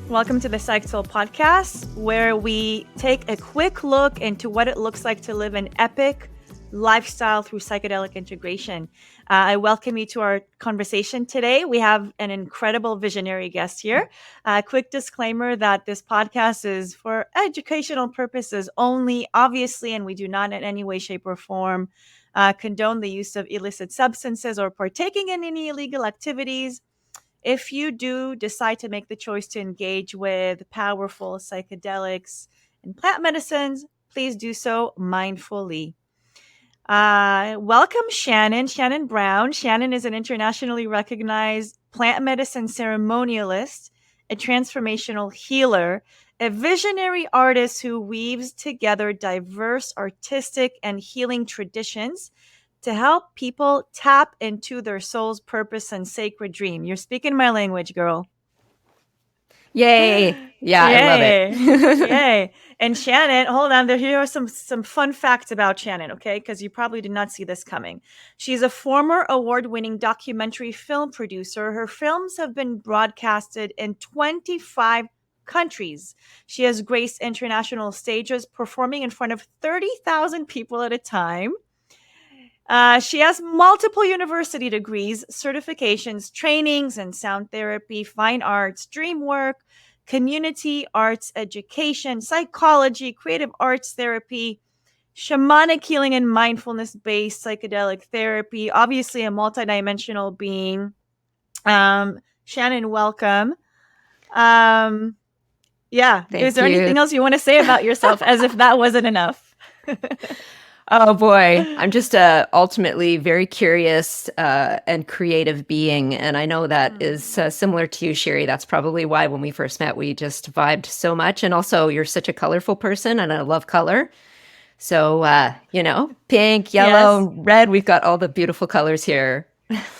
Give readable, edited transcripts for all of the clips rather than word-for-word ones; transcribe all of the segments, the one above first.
Welcome to the Psych Soul podcast, where we take a quick look into what it looks like to live an epic lifestyle through psychedelic integration. I welcome you to our conversation today. We have an incredible visionary guest here. Quick disclaimer that this podcast is for educational purposes only, obviously, and we do not in any way, shape, or form condone the use of illicit substances or partaking in any illegal activities. If you do decide to make the choice to engage with powerful psychedelics and plant medicines, please do so mindfully. Welcome, Shannon Brown. Shannon is an internationally recognized plant medicine ceremonialist, a transformational healer, a visionary artist who weaves together diverse artistic and healing traditions to help people tap into their soul's purpose and sacred dream. You're speaking my language, girl. Yay. Yeah, I love it. Yay. Yay. And Shannon, hold on. Here are some fun facts about Shannon, okay? Because you probably did not see this coming. She's a former award-winning documentary film producer. Her films have been broadcasted in 25 countries. She has graced international stages, performing in front of 30,000 people at a time. She has multiple university degrees, certifications, trainings in sound therapy, fine arts, dreamwork, community arts education, psychology, creative arts therapy, shamanic healing and mindfulness based psychedelic therapy. Obviously, a multidimensional being. Shannon, welcome. Yeah. Is Thank there you. anything else you want to say about yourself as if that wasn't enough? Oh boy, I'm just ultimately very curious and creative being, and I know that is similar to you, Shiri. That's probably why when we first met, we just vibed so much. And also, you're such a colorful person, and I love color. So, pink, yellow, red, we've got all the beautiful colors here.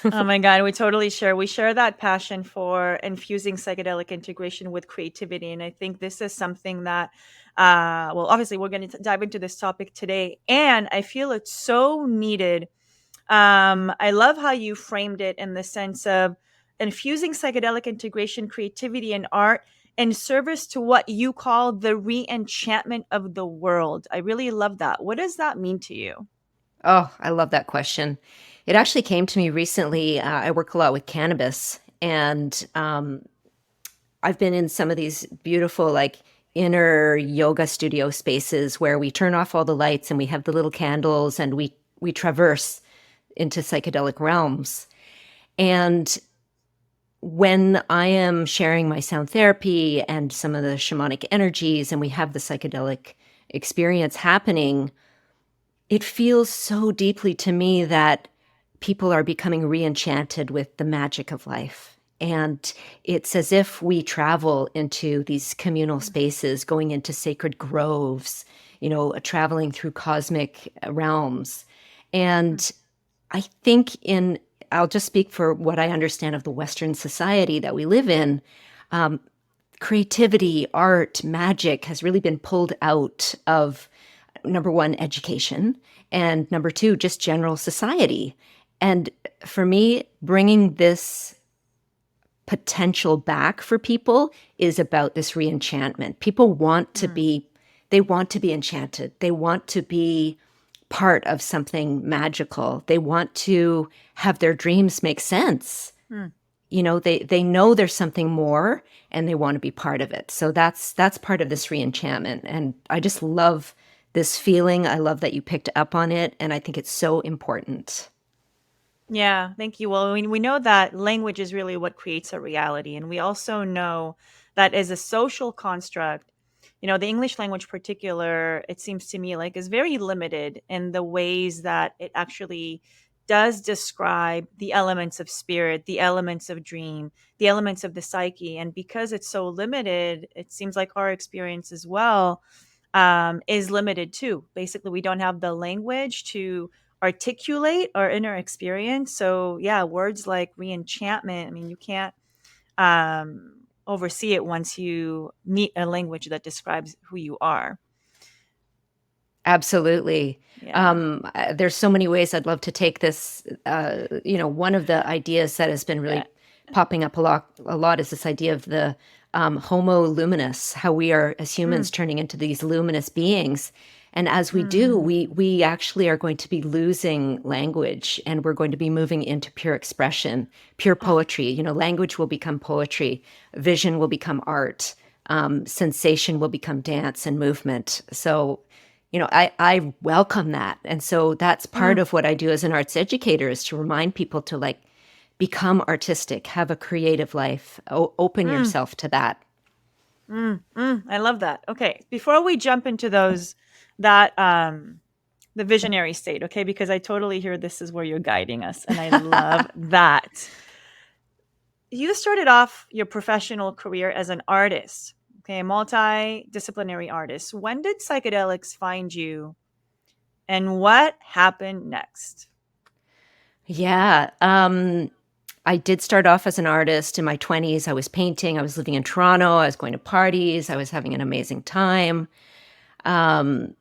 Oh my God, we totally share. We share that passion for infusing psychedelic integration with creativity. And I think this is something that, obviously, we're going to dive into this topic today. And I feel it's so needed. I love how you framed it in the sense of infusing psychedelic integration, creativity, and art in service to what you call the re-enchantment of the world. I really love that. What does that mean to you? Oh, I love that question. It actually came to me recently. I work a lot with cannabis, and I've been in some of these beautiful, like, inner yoga studio spaces where we turn off all the lights and we have the little candles and we traverse into psychedelic realms. And when I am sharing my sound therapy and some of the shamanic energies and we have the psychedelic experience happening, it feels so deeply to me that people are becoming re-enchanted with the magic of life. And it's as if we travel into these communal spaces, going into sacred groves, traveling through cosmic realms. And I think I'll just speak for what I understand of the Western society that we live in. Creativity, art, magic has really been pulled out of, number one, education, and number two, just general society. And for me, bringing this potential back for people is about this re-enchantment. People want to be, they want to be enchanted. They want to be part of something magical. They want to have their dreams make sense. They know there's something more and they want to be part of it. So that's part of this re-enchantment. And I just love this feeling. I love that you picked up on it. And I think it's so important. Yeah, thank you. Well, we know that language is really what creates a reality. And we also know that as a social construct, the English language particular, it seems to me like is very limited in the ways that it actually does describe the elements of spirit, the elements of dream, the elements of the psyche. And because it's so limited, it seems like our experience as well is limited too. Basically, we don't have the language to articulate our inner experience. So yeah, words like re-enchantment, I mean, you can't oversee it once you meet a language that describes who you are. Absolutely. Yeah. There's so many ways I'd love to take this. One of the ideas that has been really popping up a lot is this idea of the Homo luminous, how we are as Mm, humans turning into these luminous beings. And as we do, mm, we actually are going to be losing language, and we're going to be moving into pure expression, pure poetry. Language will become poetry, vision will become art, sensation will become dance and movement. So, I welcome that. And so that's part mm, of what I do as an arts educator, is to remind people to like become artistic, have a creative life, open mm, yourself to that. I love that. Okay, before we jump into that the visionary state, okay, because I totally hear this is where you're guiding us, and I love that. You started off your professional career as an artist, okay, a multidisciplinary artist. When did psychedelics find you, and what happened next? Yeah. I did start off as an artist in my 20s. I was painting, I was living in Toronto, I was going to parties, I was having an amazing time. Um,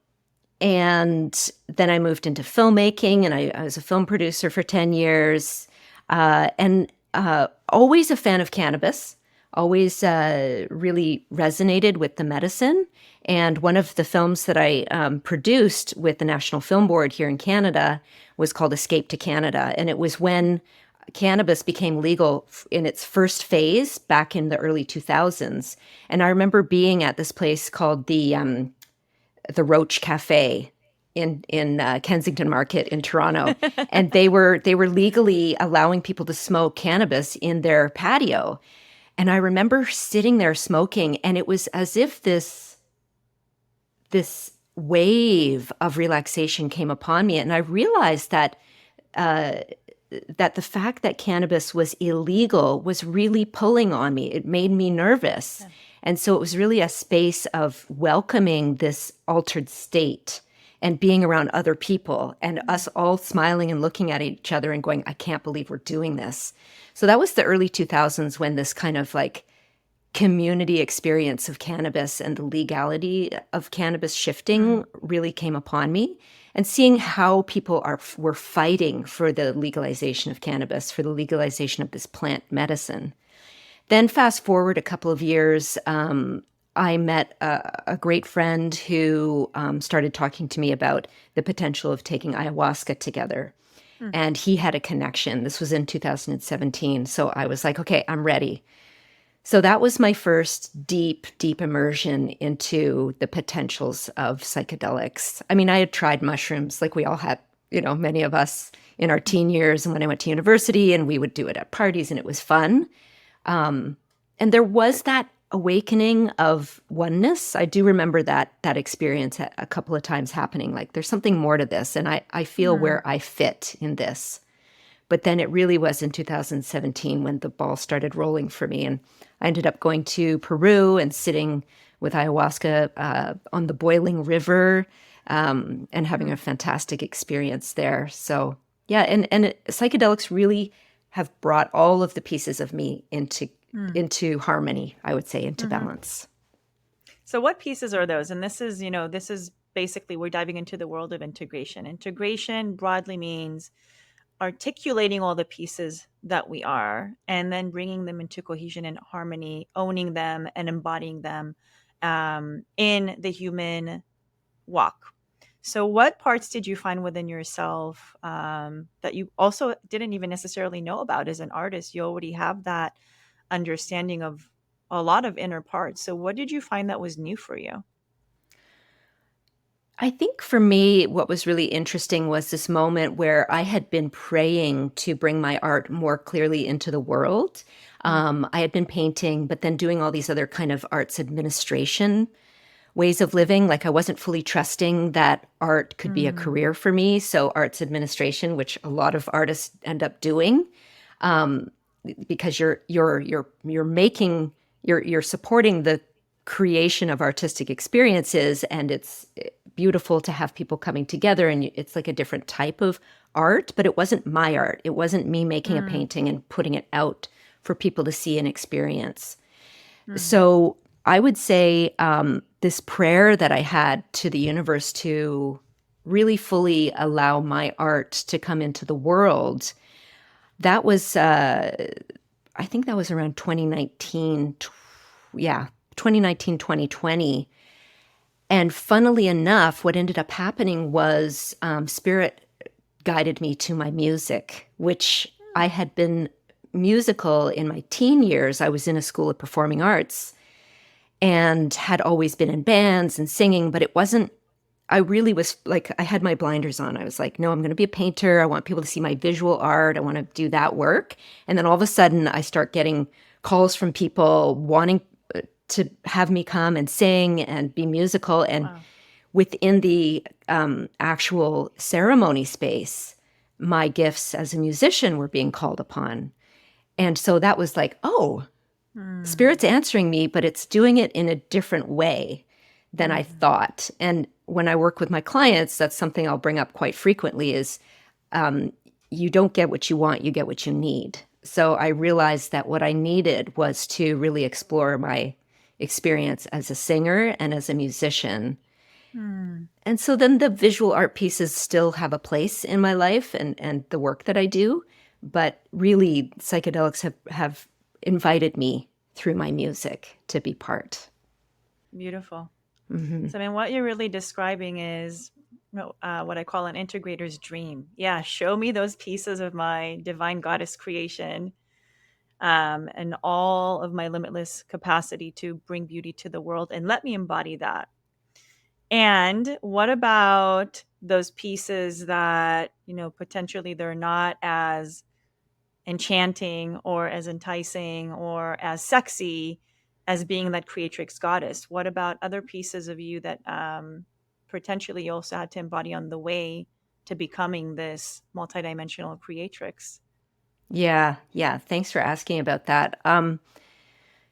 and then I moved into filmmaking, and I was a film producer for 10 years. And always a fan of cannabis, always really resonated with the medicine. And one of the films that I produced with the National Film Board here in Canada was called Escape to Canada. And it was when cannabis became legal in its first phase back in the early 2000s. And I remember being at this place called the Roach Cafe in Kensington Market in Toronto, and they were legally allowing people to smoke cannabis in their patio. And I remember sitting there smoking, and it was as if this wave of relaxation came upon me, and I realized uh, that the fact that cannabis was illegal was really pulling on me. It made me nervous. Yeah. And so it was really a space of welcoming this altered state and being around other people and us all smiling and looking at each other and going, I can't believe we're doing this. So that was the early 2000s when this kind of like community experience of cannabis and the legality of cannabis Mm, shifting really came upon me, and seeing how people were fighting for the legalization of cannabis, for the legalization of this plant medicine. Then fast forward a couple of years, I met a great friend who started talking to me about the potential of taking ayahuasca together. mm, And he had a connection. This was in 2017. So I was like, okay, I'm ready. So that was my first deep, deep immersion into the potentials of psychedelics. I mean, I had tried mushrooms like we all had, many of us in our teen years, and when I went to university, and we would do it at parties, and it was fun. Um, and there was that awakening of oneness. I do remember that experience a couple of times happening. Like there's something more to this, and I feel mm, where I fit in this. But then it really was in 2017 when the ball started rolling for me. And I ended up going to Peru and sitting with ayahuasca on the boiling river, and having mm, a fantastic experience there. So, yeah, and psychedelics really have brought all of the pieces of me mm, into harmony, I would say, into mhm. balance. So what pieces are those? And this is basically we're diving into the world of integration. Integration broadly means articulating all the pieces that we are and then bringing them into cohesion and harmony, owning them and embodying them in the human walk. So, what parts did you find within yourself that you also didn't even necessarily know about as an artist? You already have that understanding of a lot of inner parts. So, what did you find that was new for you? I think for me, what was really interesting was this moment where I had been praying to bring my art more clearly into the world. Mm, I had been painting, but then doing all these other kind of arts administration ways of living. Like I wasn't fully trusting that art could be a mm, career for me. So arts administration, which a lot of artists end up doing, um, because you're making you're supporting the creation of artistic experiences, and it's beautiful to have people coming together, and it's like a different type of art, but it wasn't my art. It wasn't me making a mm, painting and putting it out for people to see and experience. mm, So I would say this prayer that I had to the universe to really fully allow my art to come into the world, that was I think that was around 2019, yeah, 2019, 2020. And funnily enough, what ended up happening was Spirit guided me to my music, which I had been musical in my teen years. I was in a school of performing arts and had always been in bands and singing, but it wasn't, I really was like, I had my blinders on. I was like, no, I'm going to be a painter. I want people to see my visual art. I want to do that work. And then all of a sudden, I start getting calls from people wanting to have me come and sing and be musical. And Wow. within the actual ceremony space, my gifts as a musician were being called upon. And so that was like, oh, Mm. Spirit's answering me, but it's doing it in a different way than I Mhm. thought. And when I work with my clients, that's something I'll bring up quite frequently is um, you don't get what you want, you get what you need. So I realized that what I needed was to really explore my experience as a singer and as a musician. Mm. And so then the visual art pieces still have a place in my life and the work that I do. But really, psychedelics have invited me through my music to be part. Beautiful. Hmm. So, I mean, what you're really describing is what I call an integrator's dream. Yeah, show me those pieces of my divine goddess creation, and all of my limitless capacity to bring beauty to the world, and let me embody that. And what about those pieces that, potentially they're not as enchanting or as enticing or as sexy as being that creatrix goddess? What about other pieces of you that potentially you also had to embody on the way to becoming this multidimensional creatrix? Yeah, yeah. Thanks for asking about that.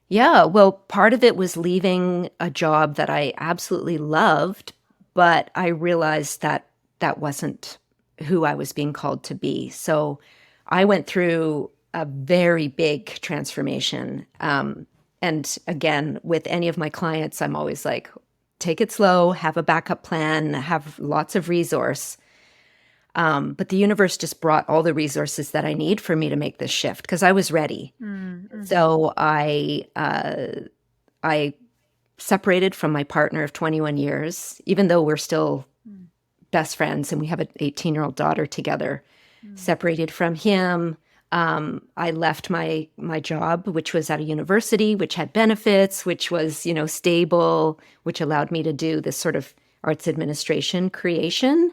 Yeah, well, part of it was leaving a job that I absolutely loved, but I realized that that wasn't who I was being called to be. So I went through a very big transformation. And again, with any of my clients, I'm always like, take it slow, have a backup plan, have lots of resource. But the universe just brought all the resources that I need for me to make this shift because I was ready. Mm-hmm. So I separated from my partner of 21 years, even though we're still best friends and we have an 18-year-old daughter together. Separated from him. I left my job, which was at a university, which had benefits, which was, stable, which allowed me to do this sort of arts administration creation.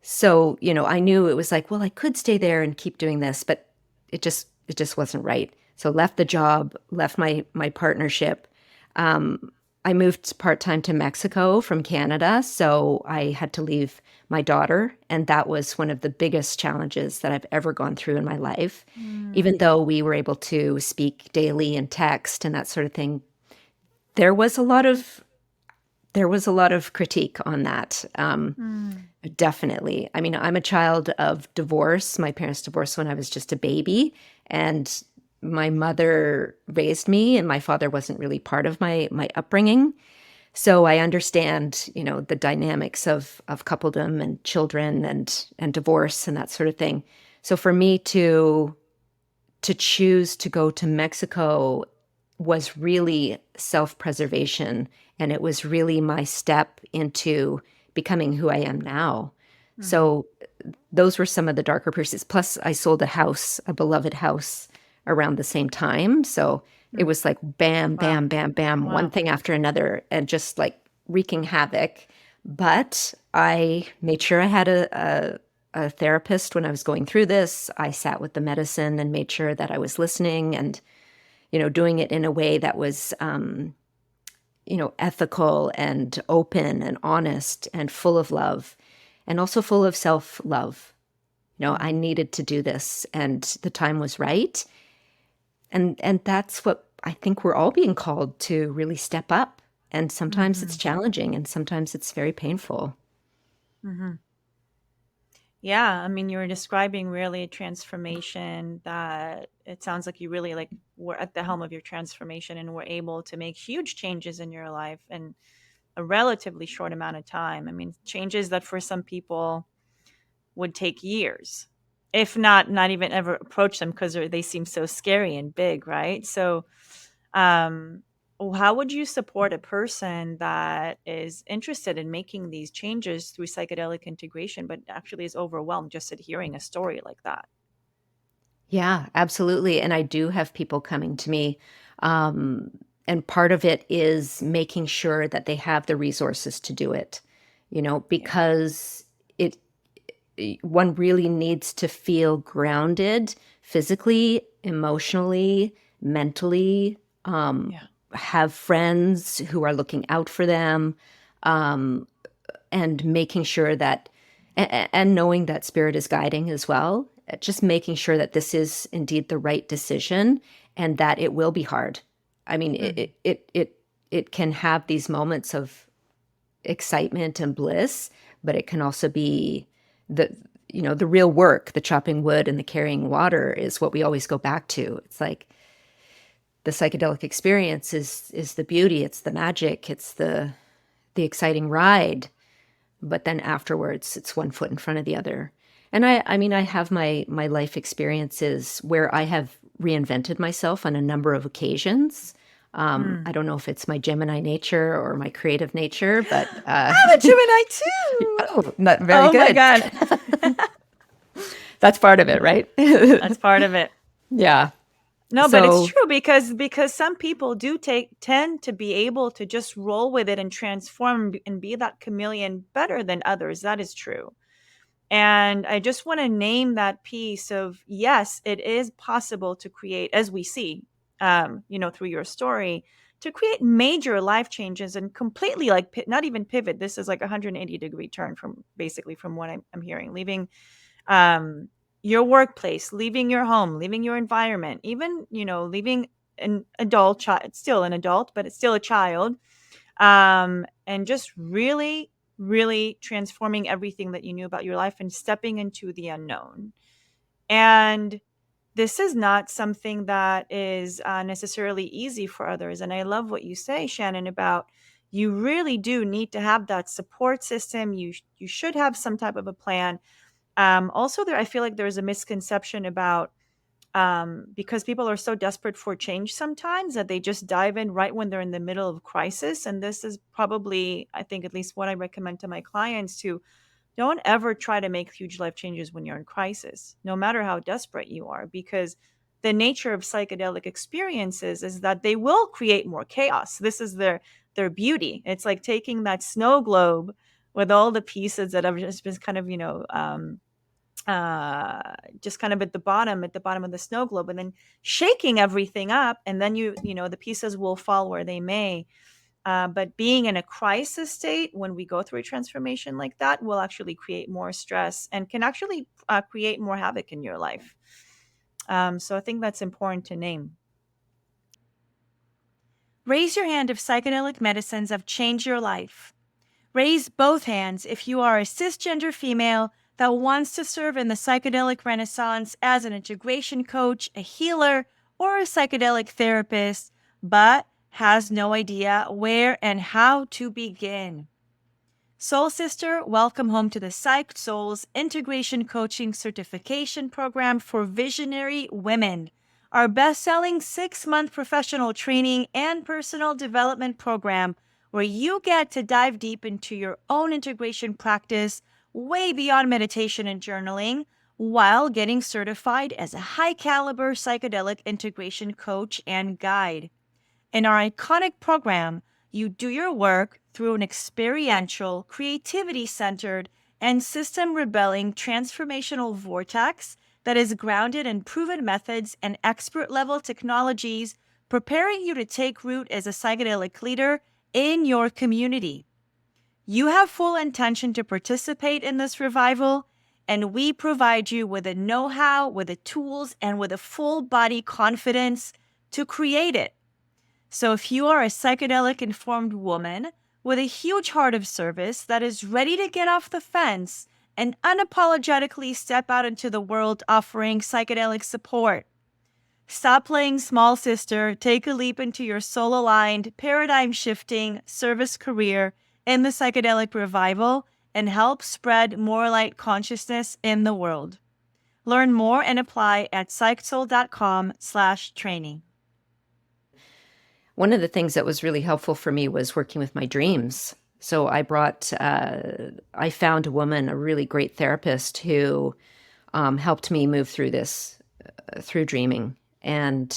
So, I knew it was like, well, I could stay there and keep doing this, but it just wasn't right. So left the job, left my partnership. I moved part-time to Mexico from Canada, so I had to leave my daughter, and that was one of the biggest challenges that I've ever gone through in my life. Even Mm. though we were able to speak daily and text and that sort of thing, there was a lot of critique on that. Mm. Definitely. I mean, I'm a child of divorce. My parents divorced when I was just a baby, and my mother raised me, and my father wasn't really part of my upbringing. So I understand, the dynamics of coupledom and children and divorce and that sort of thing. So for me to choose to go to Mexico was really self-preservation, and it was really my step into becoming who I am now. Mm-hmm. So those were some of the darker pieces. Plus, I sold a house, a beloved house, around the same time. So it Mm. was like bam, Wow. bam, bam, bam, one Wow. thing after another, and just like wreaking havoc. But I made sure I had a therapist when I was going through this. I sat with the medicine and made sure that I was listening and, doing it in a way that was, ethical and open and honest and full of love and also full of self love. I Mm-hmm. needed to do this and the time was right. And that's what I think we're all being called to really step up. And sometimes it's Mm-hmm. challenging and sometimes it's very painful. Mm-hmm. Yeah, I mean, you were describing really a transformation that it sounds like you really like were at the helm of your transformation and were able to make huge changes in your life in a relatively short amount of time. I mean, changes that for some people would take years. if not even ever approach them because they seem so scary and big, right? So, um, how would you support a person that is interested in making these changes through psychedelic integration, but actually is overwhelmed just at hearing a story like that? Yeah, absolutely. And I do have people coming to me. Um, and part of it is making sure that they have the resources to do it, Yeah. because it one really needs to feel grounded physically, emotionally, mentally, Yeah. have friends who are looking out for them, um, and making sure that, and knowing that spirit is guiding as well, just making sure that this is indeed the right decision and that it will be hard. I mean, Mhm. it can have these moments of excitement and bliss, but it can also be the the real work, the chopping wood and the carrying water is what we always go back to. It's like the psychedelic experience is the beauty, it's the magic, it's the exciting ride, but then afterwards it's one foot in front of the other. And I mean, I have my life experiences where I have reinvented myself on a number of occasions. I Mm. don't know if it's my Gemini nature or my creative nature, but I'm a Gemini too. oh, not very Oh my good. god. That's part of it, right? That's part of it. Yeah. No, but it's So, true because some people do take tend to be able to just roll with it and transform and be that chameleon better than others. That is true. And I just want to name that piece of yes, it is possible to create, as we see, through your story, to create major life changes and completely like not even pivot. This is like a 180-degree turn from basically from what I'm hearing, leaving um, your workplace, leaving your home, leaving your environment, even, leaving an adult child, still an adult, but it's still a child, and just really, really transforming everything that you knew about your life and stepping into the unknown. And this is not something that is necessarily easy for others. And I love what you say, Shannon, about you really do need to have that support system. You should have some type of a plan. Also, I feel like there's a misconception about because people are so desperate for change sometimes that they just dive in right when they're in the middle of crisis. And this is probably, I think, at least what I recommend to my clients to don't ever try to make huge life changes when you're in crisis, no matter how desperate you are, because the nature of psychedelic experiences is that they will create more chaos. This is their beauty. It's like taking that snow globe with all the pieces that have just been kind of, just kind of at the bottom of the snow globe, and then shaking everything up, and then the pieces will fall where they may. But being in a crisis state when we go through a transformation like that will actually create more stress and can actually create more havoc in your life. So I think that's important to name. Raise your hand if psychedelic medicines have changed your life. Raise both hands if you are a cisgender female that wants to serve in the psychedelic renaissance as an integration coach, a healer, or a psychedelic therapist, but has no idea where and how to begin. Soul Sister, welcome home to the Psyched Souls Integration Coaching Certification Program for Visionary Women, our best-selling 6-month professional training and personal development program where you get to dive deep into your own integration practice way beyond meditation and journaling while getting certified as a high-caliber psychedelic integration coach and guide. In our iconic program, you do your work through an experiential, creativity centered, and system rebelling transformational vortex that is grounded in proven methods and expert level technologies, preparing you to take root as a psychedelic leader in your community. You have full intention to participate in this revival, and we provide you with the know how, with the tools, and with a full body confidence to create it. So, if you are a psychedelic informed woman with a huge heart of service that is ready to get off the fence and unapologetically step out into the world offering psychedelic support, stop playing small sister, take a leap into your soul aligned, paradigm shifting service career in the psychedelic revival, and help spread more light consciousness in the world. Learn more and apply at psychsoul.com/training. One of the things that was really helpful for me was working with my dreams. So I found a woman, a really great therapist who helped me move through this, through dreaming. And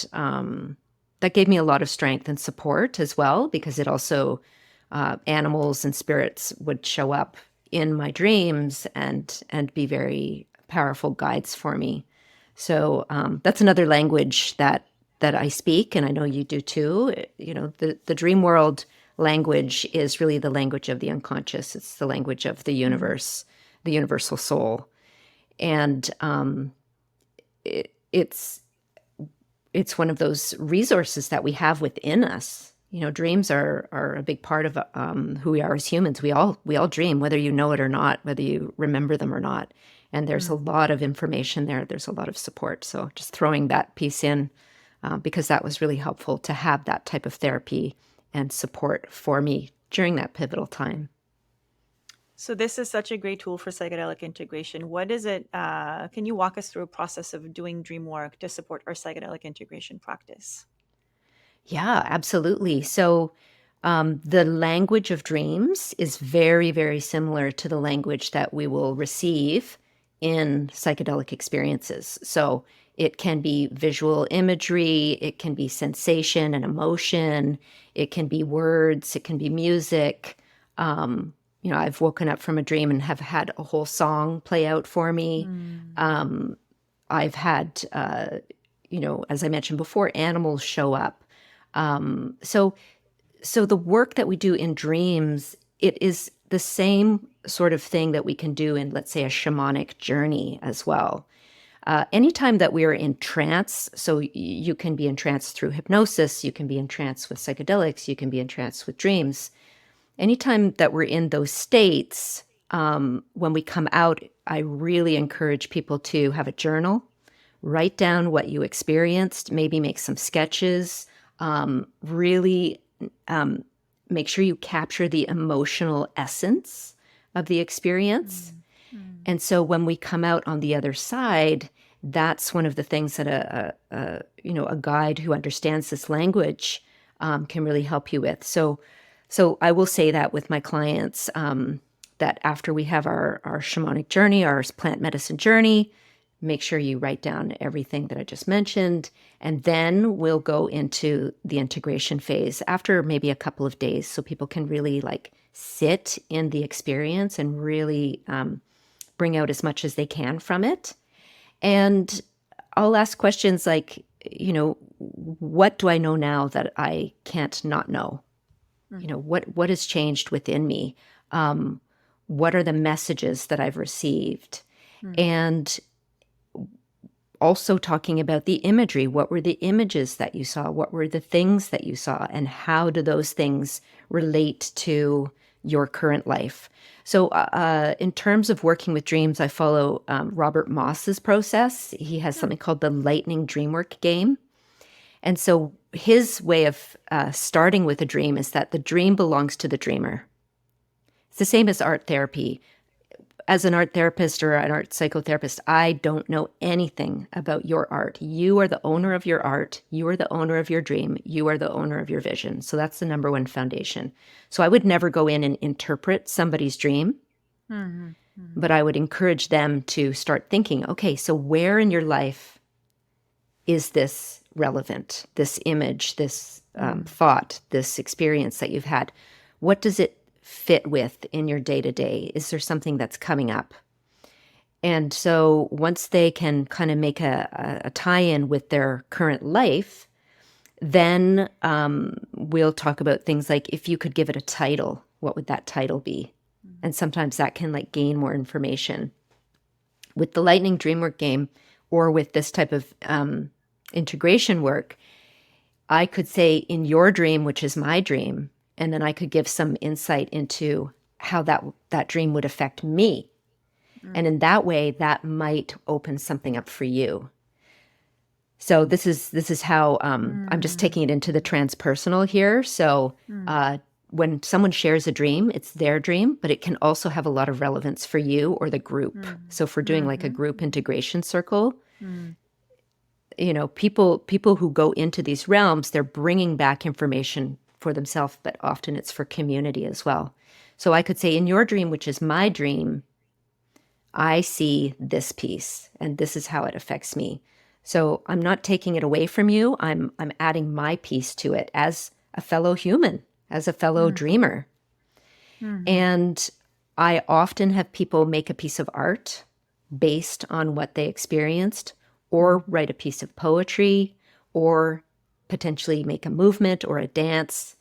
that gave me a lot of strength and support as well, because it also, animals and spirits would show up in my dreams and be very powerful guides for me. So that's another language that I speak, and I know you do too. The dream world language is really the language of the unconscious. It's the language of the universe, the universal soul, and it's one of those resources that we have within us. Dreams are a big part of who we are as humans. We all dream, whether you know it or not, whether you remember them or not. And there's a lot of information there. There's a lot of support. So just throwing that piece in, because that was really helpful to have that type of therapy and support for me during that pivotal time. So this is such a great tool for psychedelic integration. What is it? Can you walk us through a process of doing dream work to support our psychedelic integration practice? Yeah, absolutely. So the language of dreams is very, very similar to the language that we will receive in psychedelic experiences. So it can be visual imagery, it can be sensation and emotion, it can be words, it can be music. I've woken up from a dream and have had a whole song play out for me. I've had, as I mentioned before, animals show up. So the work that we do in dreams, it is the same sort of thing that we can do in, let's say, a shamanic journey as well. Anytime that we are in trance, so you can be in trance through hypnosis, you can be in trance with psychedelics, you can be in trance with dreams. Anytime that we're in those states, when we come out, I really encourage people to have a journal, write down what you experienced, maybe make some sketches, really make sure you capture the emotional essence of the experience. And so when we come out on the other side, that's one of the things that a guide who understands this language can really help you with. So I will say that with my clients, that after we have our shamanic journey, our plant medicine journey, make sure you write down everything that I just mentioned, and then we'll go into the integration phase after maybe a couple of days, so people can really sit in the experience and really bring out as much as they can from it. And I'll ask questions like, what do I know now that I can't not know? What has changed within me? What are the messages that I've received? And also talking about the imagery. What were the images that you saw? What were the things that you saw? And how do those things relate to your current life? So in terms of working with dreams, I follow Robert Moss's process. He has something called the lightning dreamwork game. And so his way of starting with a dream is that the dream belongs to the dreamer. It's the same as art therapy. As an art therapist or an art psychotherapist, I don't know anything about your art. You are the owner of your art. You are the owner of your dream. You are the owner of your vision. So that's the number one foundation. So I would never go in and interpret somebody's dream, but I would encourage them to start thinking, okay, so where in your life is this relevant, this image, this thought, this experience that you've had? What does it fit with in your day-to-day? Is there something that's coming up? And so once they can kind of make a tie-in with their current life, then we'll talk about things like, if you could give it a title, what would that title be? And sometimes that can gain more information. With the lightning dreamwork game, or with this type of integration work, I could say, in your dream, which is my dream, and then I could give some insight into how that dream would affect me. And in that way, that might open something up for you. So this is how I'm just taking it into the transpersonal here. So when someone shares a dream, it's their dream, but it can also have a lot of relevance for you or the group. Mm. So if we're doing like a Mhm. group integration circle, Mm. people who go into these realms, they're bringing back information for themselves, but often it's for community as well. So I could say, in your dream, which is my dream, I see this piece and this is how it affects me. So I'm not taking it away from you. I'm adding my piece to it as a fellow human, as a fellow Mhm. dreamer. Mhm. And I often have people make a piece of art based on what they experienced, or Mhm. write a piece of poetry, or potentially make a movement or a dance.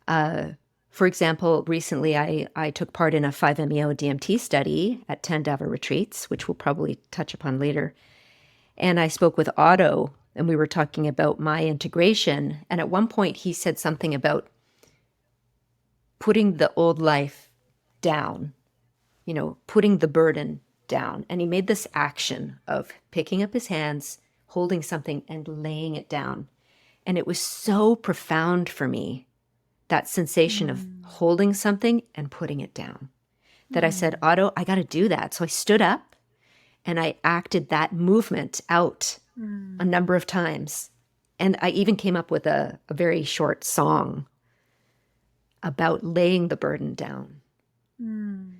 For example, recently I took part in a 5-MeO DMT study at Tandava retreats, which we'll probably touch upon later. And I spoke with Otto, and we were talking about my integration. And at one point, he said something about putting the old life down, putting the burden down. And he made this action of picking up his hands, holding something, and laying it down. And it was so profound for me, that sensation of Mm. holding something and putting it down, that I said, Mm. Otto, I got to do that. So I stood up and I acted that movement out a Mm. number of times. And I even came up with a very short song about laying the burden down. Mm.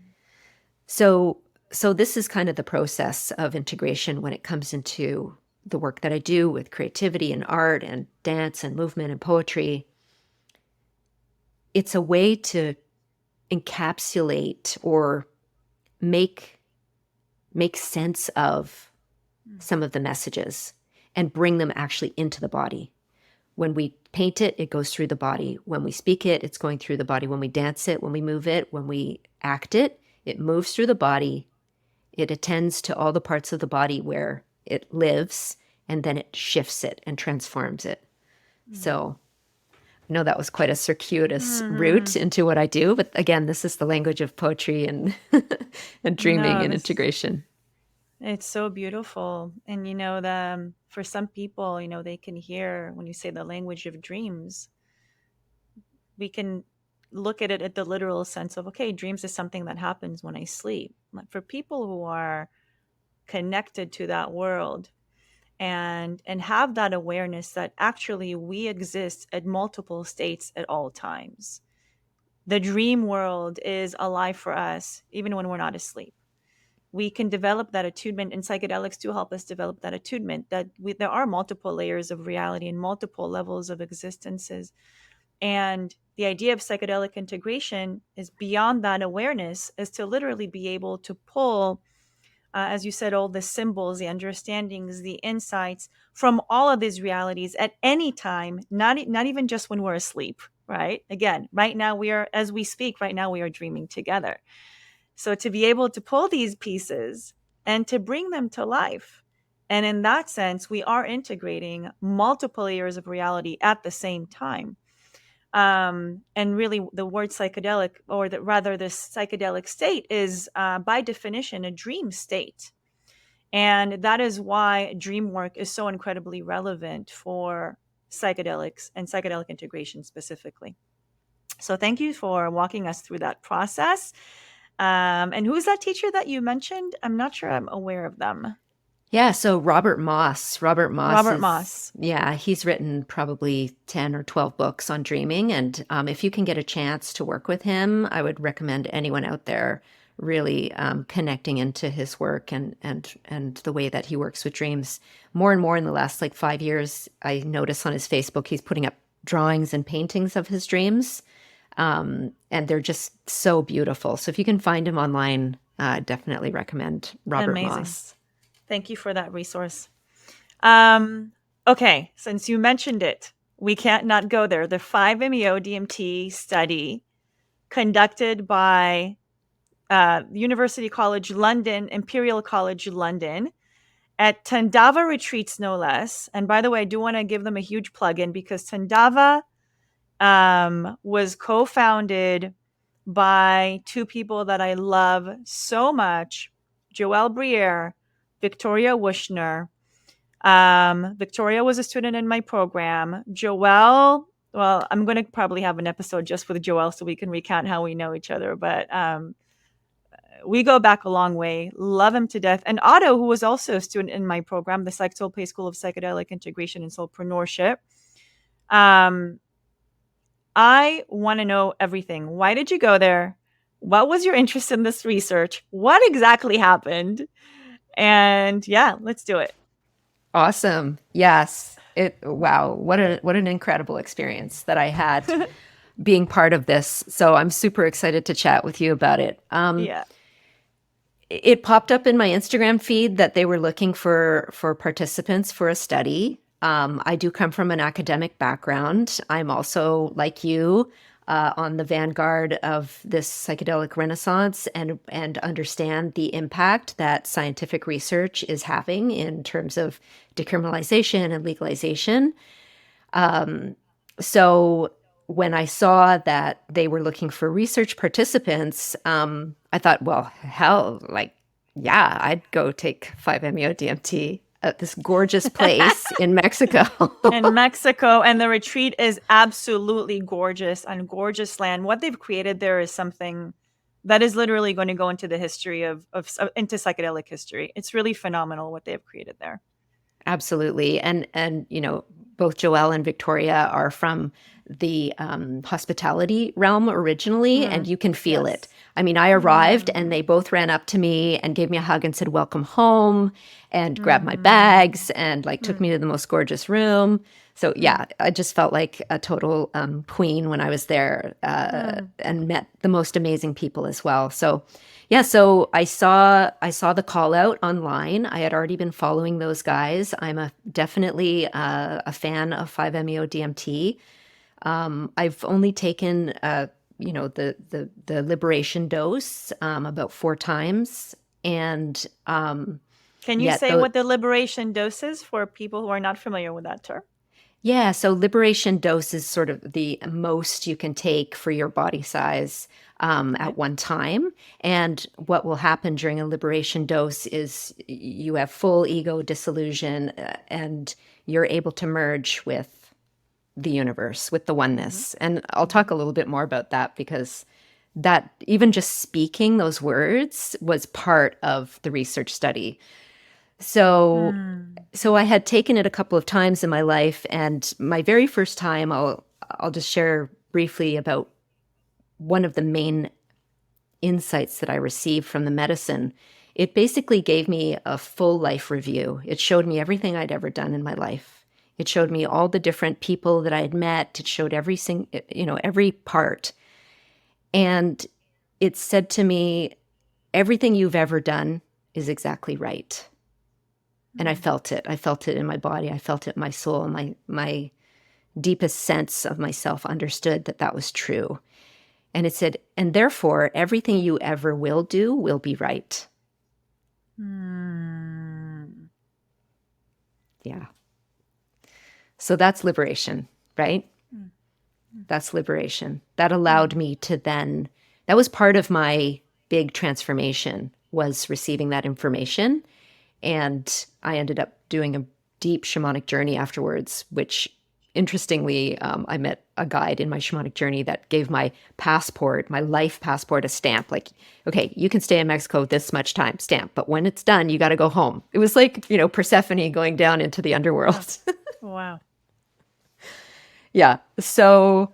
So this is kind of the process of integration when it comes into the work that I do with creativity and art and dance and movement and poetry. It's a way to encapsulate or make sense of some of the messages and bring them actually into the body. When we paint it, it goes through the body. When we speak it, it's going through the body. When we dance it, when we move it, when we act it, it moves through the body. It attends to all the parts of the body where it lives, and then it shifts it and transforms it. So I know that was quite a circuitous route Mhm. into what I do, but again, this is the language of poetry and and dreaming No, and this integration. it's so beautiful. And for some people, they can hear when you say the language of dreams, we can look at it at the literal sense of, okay, dreams is something that happens when I sleep. Like, for people who are connected to that world and have that awareness that actually we exist at multiple states at all times. The dream world is alive for us even when we're not asleep. We can develop that attunement, and psychedelics do help us develop that attunement that there are multiple layers of reality and multiple levels of existences. And the idea of psychedelic integration is beyond that awareness, is to literally be able to pull, as you said, all the symbols, the understandings, the insights from all of these realities at any time, not even just when we're asleep, right? Again, right now as we speak, right now we are dreaming together. So to be able to pull these pieces and to bring them to life. And in that sense, we are integrating multiple layers of reality at the same time. And really, the word psychedelic, or rather, this psychedelic state, is by definition a dream state. And that is why dream work is so incredibly relevant for psychedelics and psychedelic integration specifically. So, thank you for walking us through that process. And who's that teacher that you mentioned? I'm not sure I'm aware of them. Yeah, so Robert Moss. Robert Moss Robert is, Moss. yeah, he's written probably 10 or 12 books on dreaming. And if you can get a chance to work with him, I would recommend anyone out there really connecting into his work and the way that he works with dreams. More and more in the last like 5 years, I notice on his Facebook, he's putting up drawings and paintings of his dreams. And they're just so beautiful. So if you can find him online, definitely recommend Robert Amazing. Moss. Thank you for that resource. Um, okay, since you mentioned it, we can't not go there. The 5-MeO DMT study conducted by University College London, Imperial College London, at Tandava Retreats, no less. And by the way, I do want to give them a huge plug in, because Tandava was co-founded by two people that I love so much, Joelle Briere, Victoria Wushner. Victoria was a student in my program. Joelle well, I'm going to probably have an episode just with Joelle so we can recount how we know each other. But we go back a long way. Love him to death. And Otto, who was also a student in my program, the Psych Soul Pay School of Psychedelic Integration and Soulpreneurship. Um, I want to know everything. Why did you go there? What was your interest in this research? What exactly happened? And yeah, let's do it. Awesome. Yes. Wow, what an incredible experience that I had being part of this. So I'm super excited to chat with you about it. Yeah. It popped up in my Instagram feed that they were looking for participants for a study. I do come from an academic background. I'm also, like you, on the vanguard of this psychedelic renaissance and understand the impact that scientific research is having in terms of decriminalization and legalization. So when I saw that they were looking for research participants, I thought, well, hell, like, yeah, I'd go take 5-MeO-DMT at this gorgeous place in Mexico. In Mexico, and the retreat is absolutely gorgeous on gorgeous land. What they've created there is something that is literally going to go into the history of into psychedelic history. It's really phenomenal what they've created there. Absolutely. And both Joelle and Victoria are from the hospitality realm originally, and you can feel it. Yes. I mean, I arrived and they both ran up to me and gave me a hug and said, "Welcome home," and grabbed my bags and like took me to the most gorgeous room. So yeah, I just felt like a total queen when I was there, and met the most amazing people as well. So yeah, so I saw the call out online. I had already been following those guys. I'm definitely a fan of 5-MeO-DMT. I've only taken the liberation dose about 4 times, and Can you say what the liberation dose is for people who are not familiar with that term? yeah, so liberation dose is sort of the most you can take for your body size at one time. And what will happen during a liberation dose is you have full ego dissolution, and you're able to merge with the universe, with the oneness. And I'll talk a little bit more about that, because that, even just speaking those words, was part of the research study. So I had taken it a couple of times in my life, and my very first time, I'll just share briefly about one of the main insights that I received from the medicine. It basically gave me a full life review. It showed me everything I'd ever done in my life. It showed me all the different people that I had met. It showed every part. And it said to me, everything you've ever done is exactly right. And I felt it. I felt it in my body. I felt it in my soul. My deepest sense of myself understood that that was true. And it said, and therefore, everything you ever will do will be right. Yeah. So that's liberation, right? That's liberation. That allowed me to then, that was part of my big transformation, was receiving that information. And I ended up doing a deep shamanic journey afterwards, which, interestingly, I met a guide in my shamanic journey that gave my passport, my life passport, a stamp. Like, okay, you can stay in Mexico this much time, stamp. But when it's done, you got to go home. It was like, Persephone going down into the underworld. Wow. Yeah. So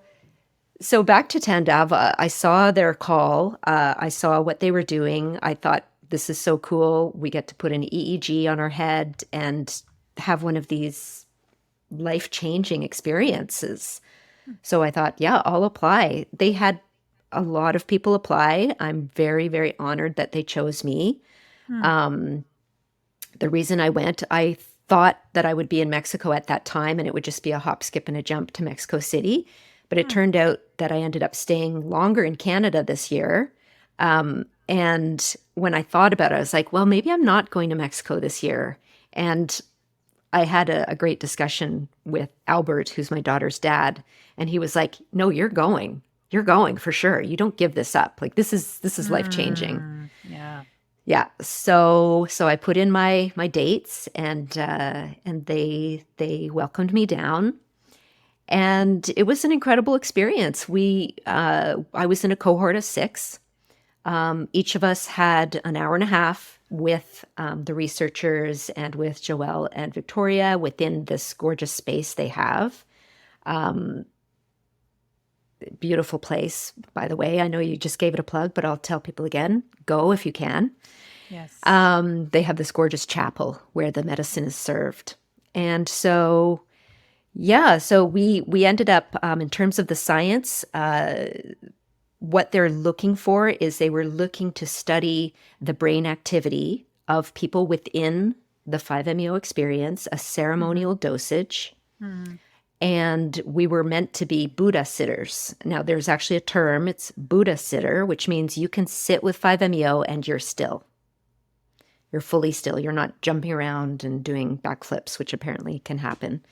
back to Tandava, I saw their call. I saw what they were doing. I thought, this is so cool. We get to put an EEG on our head and have one of these life-changing experiences. So I thought, yeah, I'll apply. They had a lot of people apply. I'm very, very honored that they chose me. The reason I went, I thought that I would be in Mexico at that time and it would just be a hop, skip, and a jump to Mexico City. But it turned out that I ended up staying longer in Canada this year. And when I thought about it, I was like, well, maybe I'm not going to Mexico this year. And I had a great discussion with Albert, who's my daughter's dad. And he was like, no, you're going. You're going for sure. You don't give this up. Like, this is life-changing. Yeah. Yeah. So I put in my dates, and they welcomed me down. And it was an incredible experience. I was in a cohort of 6. Each of us had an hour and a half with the researchers and with Joelle and Victoria within this gorgeous space they have. Beautiful place, by the way. I know you just gave it a plug, but I'll tell people again, go if you can. Yes. They have this gorgeous chapel where the medicine is served. And so, yeah, so we ended up, in terms of the science, what they're looking for is they were looking to study the brain activity of people within the 5-MeO experience, a ceremonial dosage. Mm-hmm. And we were meant to be Buddha sitters. Now, there's actually a term, it's Buddha sitter, which means you can sit with 5-MeO and you're still. You're fully still. You're not jumping around and doing backflips, which apparently can happen.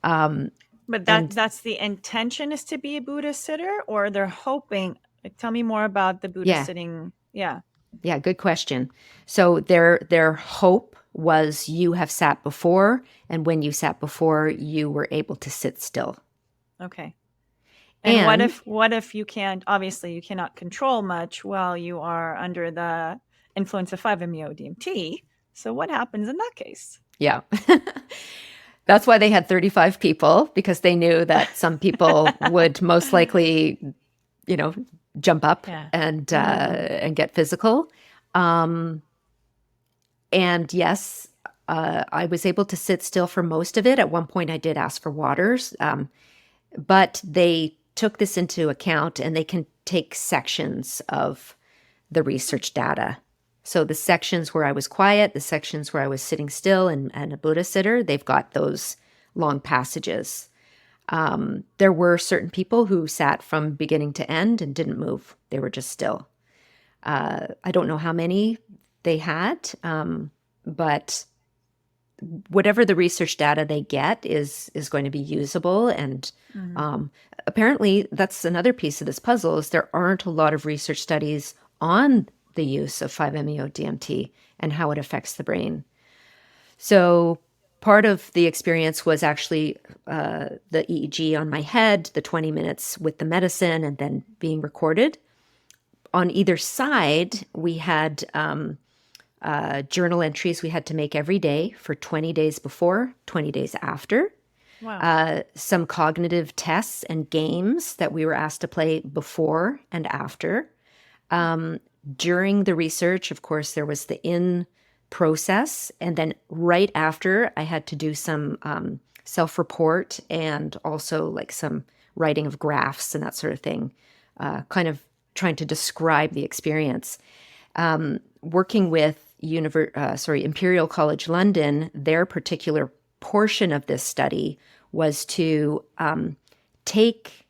But that's the intention, is to be a Buddha sitter, or they're hoping. Tell me more about the Buddha sitting. Yeah. Yeah, good question. So their hope was you have sat before, and when you sat before, you were able to sit still. Okay. And what if you can't, obviously you cannot control much while you are under the influence of 5-MeO DMT. So what happens in that case? Yeah. That's why they had 35 people, because they knew that some people would most likely, jump up and get physical. And yes, I was able to sit still for most of it. At one point, I did ask for waters, but they took this into account, and they can take sections of the research data. So the sections where I was quiet, the sections where I was sitting still and a Buddha sitter, they've got those long passages. There were certain people who sat from beginning to end and didn't move. They were just still. I don't know how many they had, but whatever the research data they get is going to be usable. And apparently that's another piece of this puzzle, is there aren't a lot of research studies on the use of 5-MeO DMT and how it affects the brain. So part of the experience was actually the EEG on my head, the 20 minutes with the medicine, and then being recorded. On either side, we had journal entries we had to make every day for 20 days before, 20 days after. Wow. Some cognitive tests and games that we were asked to play before and after. During the research, of course, there was the in process. And then right after, I had to do some self-report and also like some writing of graphs and that sort of thing, kind of trying to describe the experience. Working with Imperial College London, their particular portion of this study was to take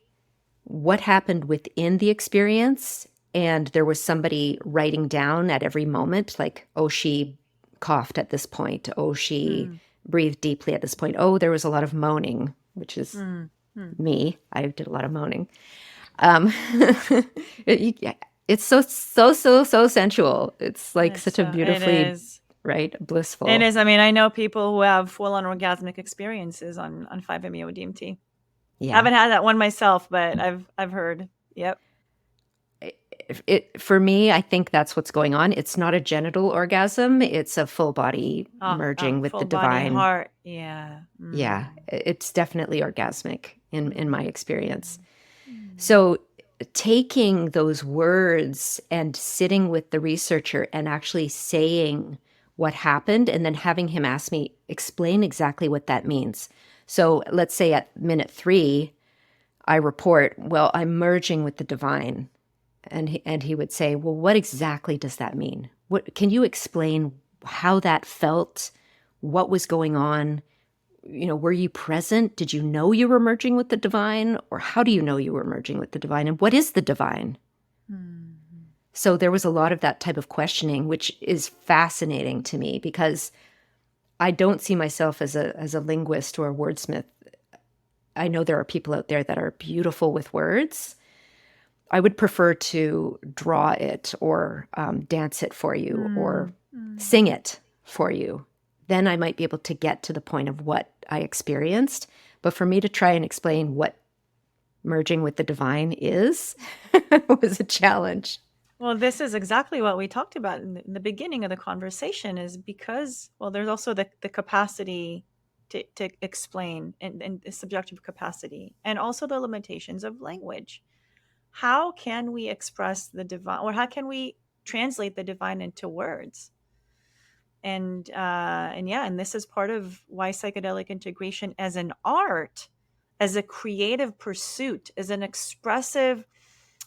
what happened within the experience, and there was somebody writing down at every moment, like, oh, she coughed at this point. Oh, she breathed deeply at this point. Oh, there was a lot of moaning, which is me. I did a lot of moaning. It's so sensual. It's like such a beautifully, right, blissful. It is. I mean, I know people who have full-on orgasmic experiences on 5-MeO DMT. Yeah. I haven't had that one myself, but I've heard. Yep. For me, I think that's what's going on. It's not a genital orgasm. It's a full body merging with the divine. Full body heart. Yeah. Yeah. It's definitely orgasmic in my experience. So taking those words and sitting with the researcher and actually saying what happened, and then having him ask me, explain exactly what that means. So let's say at minute 3, I report, well, I'm merging with the divine. And he would say, well, what exactly does that mean? What can you explain how that felt? What was going on? Were you present? Did you know you were merging with the divine? Or how do you know you were merging with the divine? And what is the divine? So there was a lot of that type of questioning, which is fascinating to me, because I don't see myself as a linguist or a wordsmith. I know there are people out there that are beautiful with words. I would prefer to draw it or dance it for you or sing it for you. Then I might be able to get to the point of what I experienced. But for me to try and explain what merging with the divine is was a challenge. Well, this is exactly what we talked about in the beginning of the conversation, is because, well, there's also the capacity to explain, and the subjective capacity, and also the limitations of language. How can we express the divine, or how can we translate the divine into words? And yeah, and this is part of why psychedelic integration as an art, as a creative pursuit, as an expressive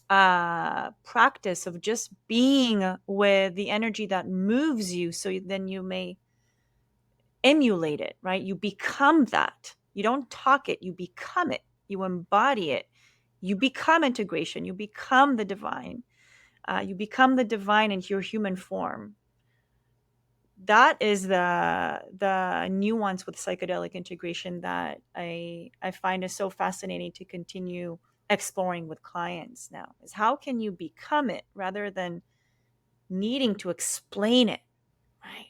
practice of just being with the energy that moves you, so then you may emulate it, right? You become that. You don't talk it, you become it, you embody it, you become integration, you become the divine. You become the divine into your human form. That is the nuance with psychedelic integration that I find is so fascinating to continue exploring with clients now, is how can you become it rather than needing to explain it, right?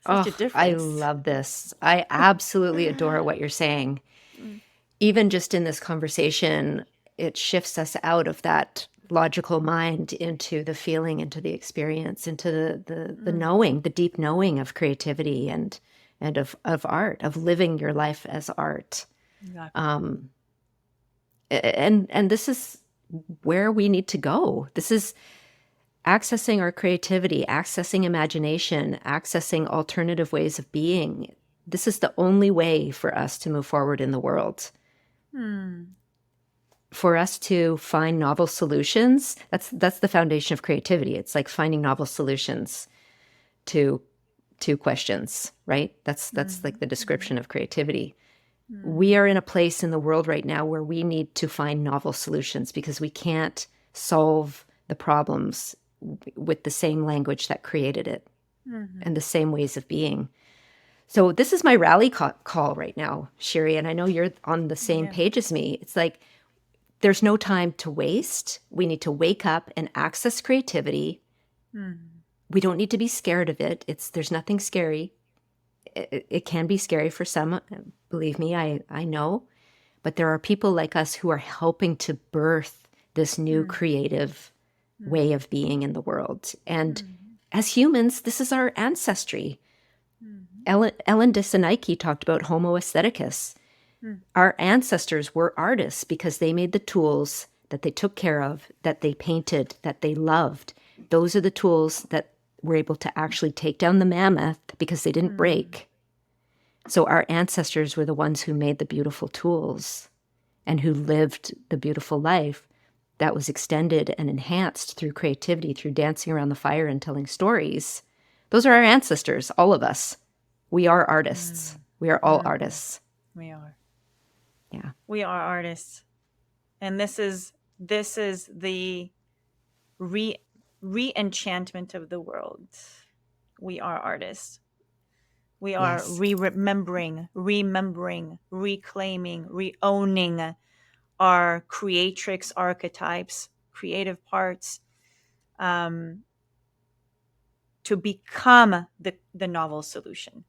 Such a Oh, I difference. love this. I absolutely adore what you're saying. Mm, Even just in this conversation, it shifts us out of that logical mind into the feeling, into the experience, into the mm, knowing, the deep knowing of creativity and of art, of living your life as art. exactly. Um, and this is where we need to go. This is accessing our creativity, accessing imagination, accessing alternative ways of being. This is the only way for us to move forward in the world. Hmm. For us to find novel solutions, that's the foundation of creativity. It's like finding novel solutions to questions, right? That's like Mhm, the mhm, description of creativity. We mhm, are in a place in the world right now where we need to find novel solutions because we can't solve the problems with the same language that created it and mhm. the same ways of being. So this is my rally call right now, Shiri, and I know you're on the same Yeah. page as me. It's like there's no time to waste. We need to wake up and access creativity. Mhm, We don't need to be scared of it. There's nothing scary. It can be scary for some, believe me, I know. But there are people like us who are helping to birth this new mhm, creative way mhm, of being in the world. And mhm, as humans, this is our ancestry. mhm, Ellen DeSanike talked about Homo aestheticus. mhm, Our ancestors were artists because they made the tools that they took care of, that they painted, that they loved. Those are the tools that were able to actually take down the mammoth because they didn't mhm, break. So our ancestors were the ones who made the beautiful tools and who lived the beautiful life that was extended and enhanced through creativity, through dancing around the fire and telling stories. Those are our ancestors, all of us. We are artists. mhm, We are all mhm. artists. We are. Yeah. We are artists. And this is the re re-enchantment of the world. We are artists. We are Yes. remembering, reclaiming, re-owning our creatrix archetypes, creative parts, um, to become the novel solution,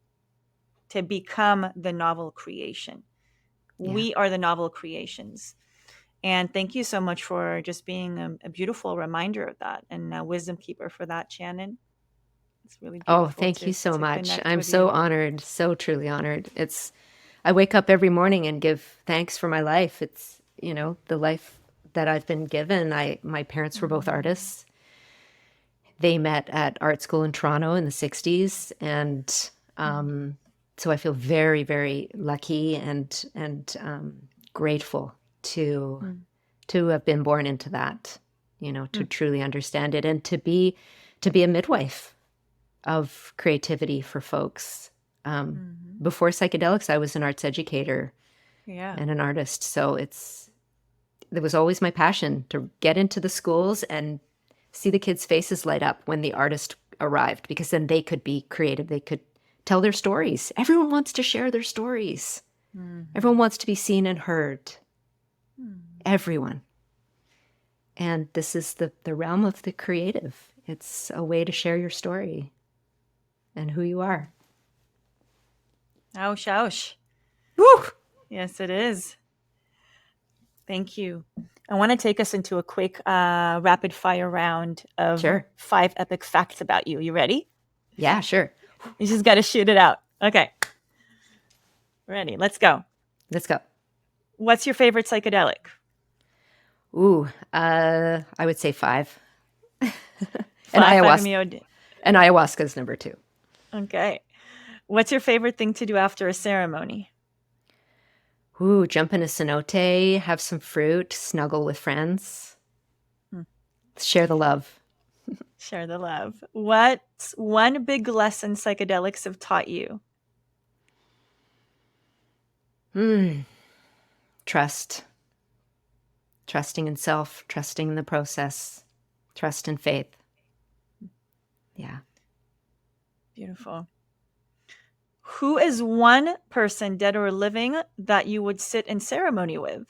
to become the novel creation. Yeah. We are the novel creations. And thank you so much for just being a beautiful reminder of that, and a wisdom keeper for that, Shannon. It's really Oh, beautiful thank you so to much. connect I'm with so you. honored, so truly honored. I wake up every morning and give thanks for my life. It's, the life that I've been given. My parents were both Mm, artists. They met at art school in Toronto in the 60s. And mm, so I feel very, very lucky and grateful to mm, have been born into that, to mm, truly understand it and to be a midwife of creativity for folks. Um, mhm. Before psychedelics, I was an arts educator Yeah. and an artist. So it was always my passion to get into the schools and see the kids' faces light up when the artist arrived, because then they could be creative. They could tell their stories. Everyone wants to share their stories. Everyone Mhm. wants to be seen and heard. Mm. Everyone. And this is the realm of the creative. It's a way to share your story and who you are. Ouch, ouch. Woo! Yes, it is. Thank you. I want to take us into a quick rapid fire round of Sure. 5 epic facts about you. You ready? Yeah, sure. You just got to shoot it out. Okay. Ready. Let's go. Let's go. What's your favorite psychedelic? Ooh, I would say 5. And 5 ayahuasca. meo. And ayahuasca's number 2. Okay. What's your favorite thing to do after a ceremony? Ooh, jump in a cenote, have some fruit, snuggle with friends, Hmm. share the love. Share the love. What's one big lesson psychedelics have taught you? Trust. Trusting in self, trusting in the process, trust and faith. Yeah. Beautiful. Who is one person, dead or living, that you would sit in ceremony with?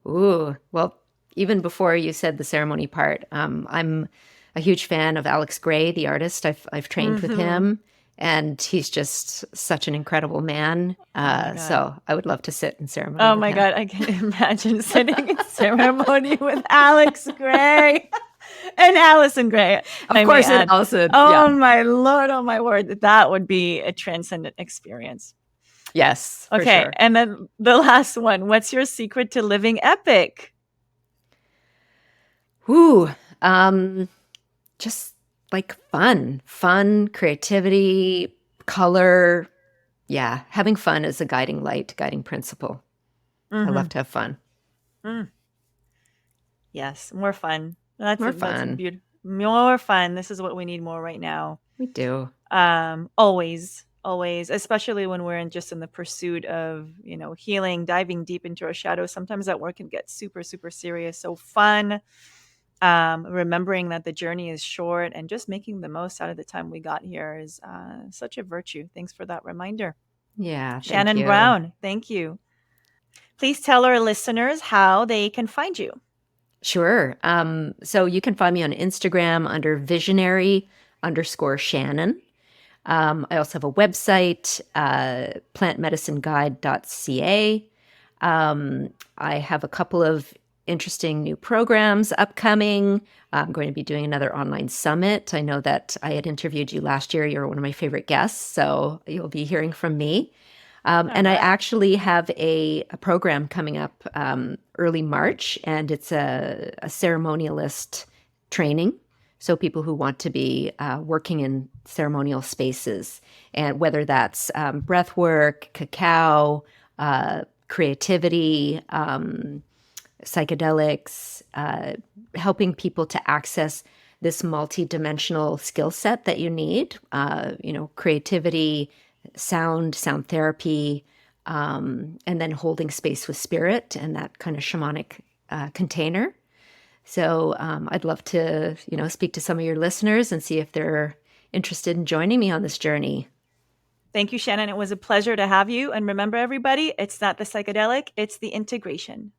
Ooh, well, even before you said the ceremony part, I'm a huge fan of Alex Gray, the artist. I've trained with Mm-hmm. him, and he's just such an incredible man. Oh my God. So I would love to sit in ceremony Oh with my him. God. I can imagine sitting in ceremony with Alex Gray and Allison Gray. Of course, and Allison. Oh Yeah. my Lord. Oh my word. That would be a transcendent experience. Yes, for Okay. sure. And then the last one. What's your secret to living epic? Ooh, just like fun, creativity, color. Yeah, having fun is a guiding light, guiding principle. I love to have fun. Mm. Yes. More fun. More That's a fun. beautiful. More fun. This is what we need more right now. We do. Always, especially when we're in the pursuit of, healing, diving deep into our shadows. Sometimes that work can get super, super serious. So fun, remembering that the journey is short and just making the most out of the time we got here is such a virtue. Thanks for that reminder. Yeah, thank Shannon you. Brown, thank you. Please tell our listeners how they can find you. Sure. So you can find me on Instagram under visionary_Shannon. I also have a website, plantmedicineguide.ca. I have a couple of interesting new programs upcoming. I'm going to be doing another online summit. I know that I had interviewed you last year. You're one of my favorite guests, so you'll be hearing from me. And I actually have a program coming up early March, and it's a ceremonialist training. So people who want to be working in ceremonial spaces, and whether that's breath work, cacao, creativity, psychedelics, helping people to access this multi-dimensional skill set that you need, creativity, sound therapy, and then holding space with spirit and that kind of shamanic container. So I'd love to, speak to some of your listeners and see if they're interested in joining me on this journey. Thank you, Shannon. It was a pleasure to have you. And remember, everybody, it's not the psychedelic, it's the integration.